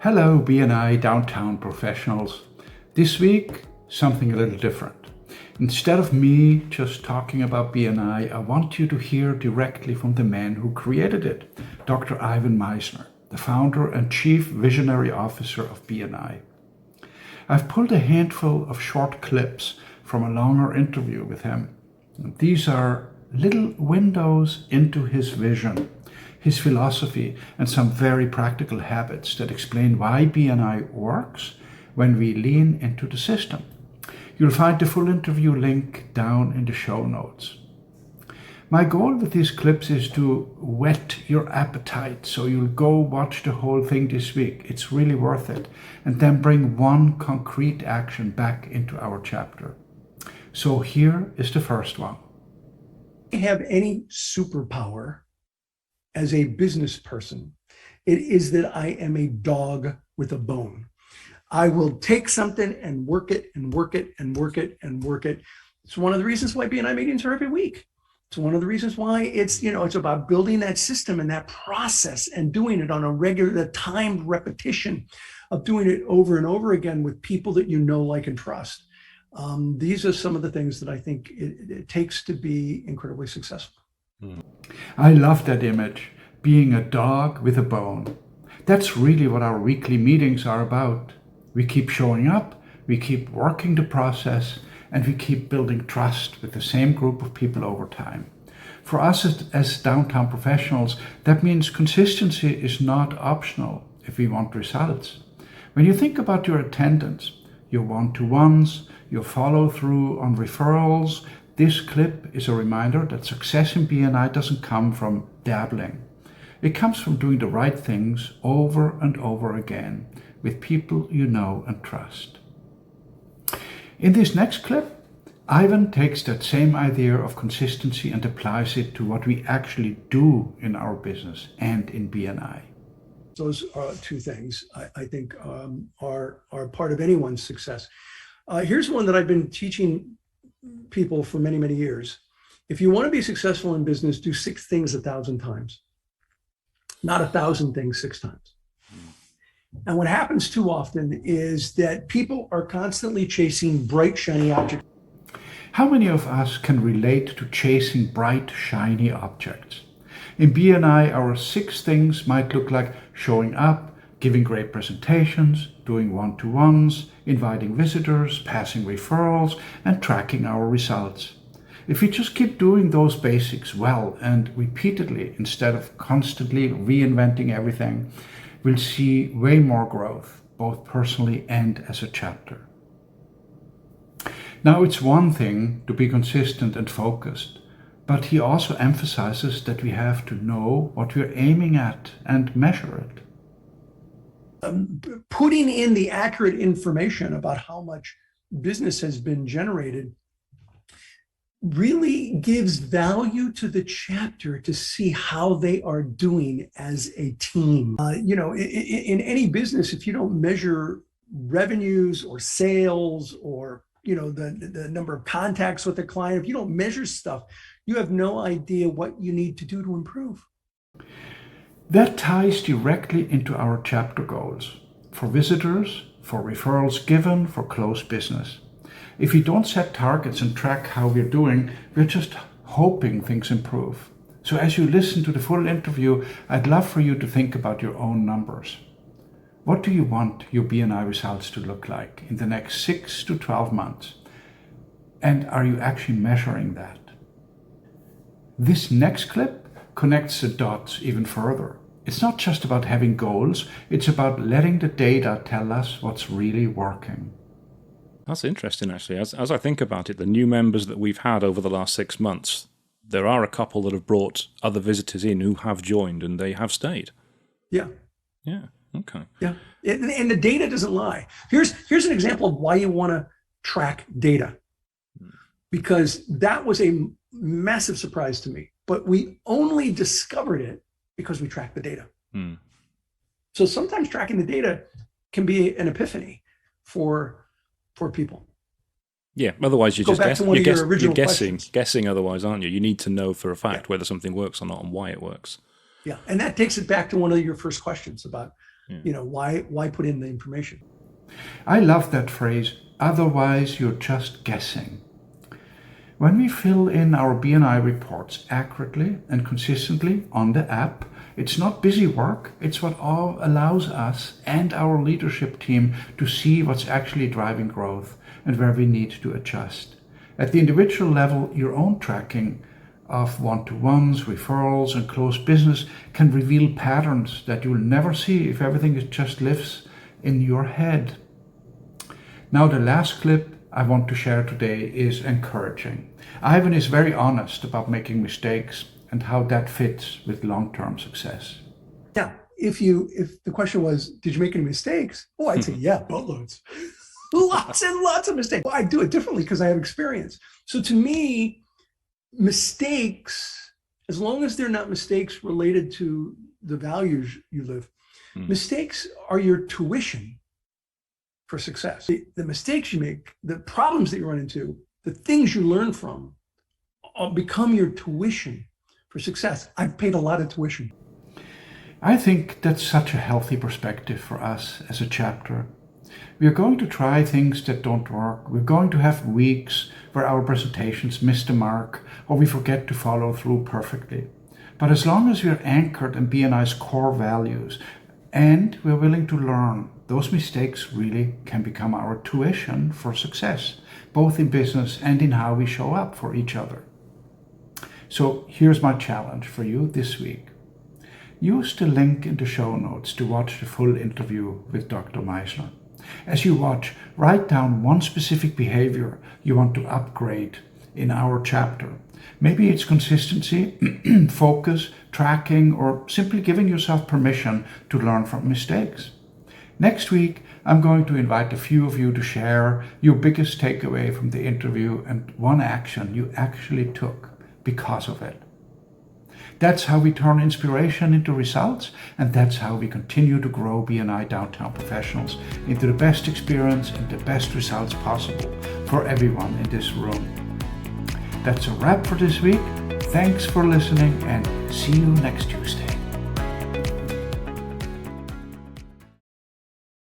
Hello, BNI downtown professionals. This week, something a little different. Instead of me just talking about BNI, I want you to hear directly from the man who created it, Dr. Ivan Misner, the founder and chief visionary officer of BNI. I've pulled a handful of short clips from a longer interview with him. These are little windows into his vision, his philosophy, and some very practical habits that explain why BNI works when we lean into the system. You'll find the full interview link down in the show notes. My goal with these clips is to whet your appetite so you'll go watch the whole thing this week. It's really worth it. And then bring one concrete action back into our chapter. So here is the first one. I have any superpower as a business person, it is that I am a dog with a bone. I will take something and work it and work it and work it and work it. It's one of the reasons why BNI meetings are every week. It's one of the reasons why it's about building that system and that process and doing it on a regular, the timed repetition of doing it over and over again with people that you know, like, and trust. These are some of the things that I think it takes to be incredibly successful. I love that image, being a dog with a bone. That's really what our weekly meetings are about. We keep showing up, we keep working the process, and we keep building trust with the same group of people over time. For us as downtown professionals, that means consistency is not optional if we want results. When you think about your attendance, your one-to-ones, your follow-through on referrals, this clip is a reminder that success in BNI doesn't come from dabbling. It comes from doing the right things over and over again with people you know and trust. In this next clip, Ivan takes that same idea of consistency and applies it to what we actually do in our business and in BNI. Those are two things I think are part of anyone's success. Here's one that I've been teaching people for many, many years. If you want to be successful in business, do 6 things 1,000 times, not 1,000 things 6 times. And what happens too often is that people are constantly chasing bright, shiny objects. How many of us can relate to chasing bright, shiny objects? In BNI, our 6 things might look like showing up, giving great presentations, doing one-to-ones, inviting visitors, passing referrals, and tracking our results. If we just keep doing those basics well and repeatedly instead of constantly reinventing everything, we'll see way more growth, both personally and as a chapter. Now, it's one thing to be consistent and focused, but he also emphasizes that we have to know what we're aiming at and measure it. Putting in the accurate information about how much business has been generated really gives value to the chapter to see how they are doing as a team. In any business, if you don't measure revenues or sales or the number of contacts with the client, if you don't measure stuff, you have no idea what you need to do to improve. That ties directly into our chapter goals for visitors, for referrals given, for closed business. If we don't set targets and track how we're doing, we're just hoping things improve. So as you listen to the full interview, I'd love for you to think about your own numbers. What do you want your BNI results to look like in the next 6 to 12 months? And are you actually measuring that? This next clip connects the dots even further. It's not just about having goals, it's about letting the data tell us what's really working. That's interesting, actually. As I think about it, the new members that we've had over the last 6 months, there are a couple that have brought other visitors in who have joined and they have stayed. Yeah. Yeah. Okay. Yeah. And the data doesn't lie. Here's an example of why you want to track data, because that was a massive surprise to me, but we only discovered it because we tracked the data. So sometimes tracking the data can be an epiphany for people. Yeah, otherwise you're guessing otherwise, aren't you? You need to know for a fact whether something works or not and why it works. Yeah, and that takes it back to one of your first questions about Why put in the information? I love that phrase, otherwise you're just guessing. When we fill in our BNI reports accurately and consistently on the app, it's not busy work, it's what all allows us and our leadership team to see what's actually driving growth and where we need to adjust. At the individual level, your own tracking of one-to-ones, referrals, and closed business can reveal patterns that you'll never see if everything just lives in your head. Now, the last clip I want to share today is encouraging. Ivan is very honest about making mistakes and how that fits with long-term success. Yeah, if the question was, did you make any mistakes? Oh, I'd say, yeah, boatloads. Lots and lots of mistakes. Well, I do it differently because I have experience. So to me, mistakes, as long as they're not mistakes related to the values you live, mistakes are your tuition for success. The mistakes you make, the problems that you run into, the things you learn from become your tuition for success. I've paid a lot of tuition. I think that's such a healthy perspective for us as a chapter. We are going to try things that don't work. We're going to have weeks where our presentations miss the mark or we forget to follow through perfectly. But as long as we are anchored in BNI's core values and we're willing to learn, those mistakes really can become our tuition for success, both in business and in how we show up for each other. So here's my challenge for you this week. Use the link in the show notes to watch the full interview with Dr. Misner. As you watch, write down one specific behavior you want to upgrade in our chapter. Maybe it's consistency, focus, tracking, or simply giving yourself permission to learn from mistakes. Next week, I'm going to invite a few of you to share your biggest takeaway from the interview and one action you actually took because of it. That's how we turn inspiration into results, and that's how we continue to grow BNI Downtown Professionals into the best experience and the best results possible for everyone in this room. That's a wrap for this week. Thanks for listening, and see you next Tuesday.